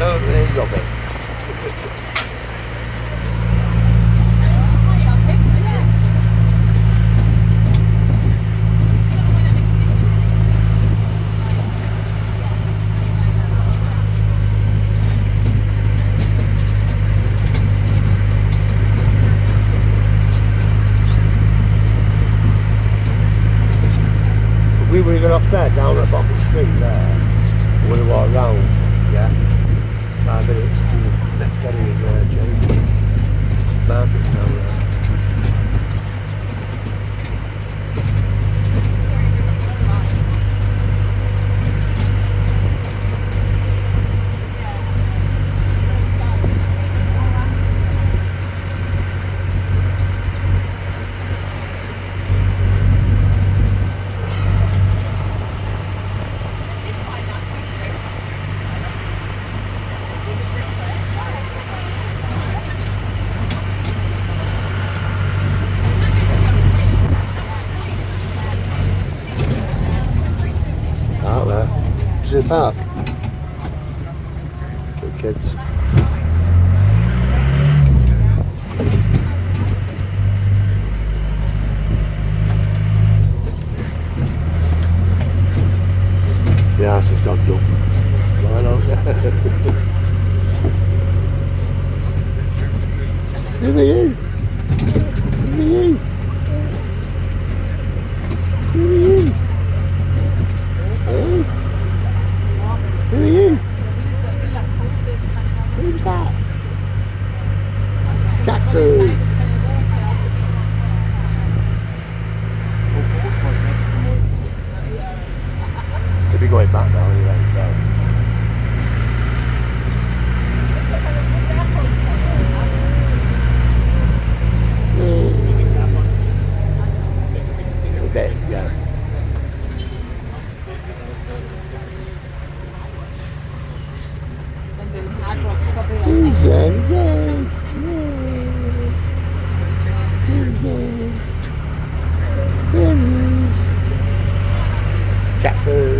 totally rubbish. We were off there, down at Bottom Street there. We would have walked round, yeah. 5 minutes to the next area in Cherry Market down there. Out there. Is it a park? For the kids. The house has got up. Right outside. Who are you? Who are you? Who are you? Hey? Who are you? Who's that? Jackson! He'll be going back now anyway, so. A bit, yeah. Who's that? Who's that? Jackson.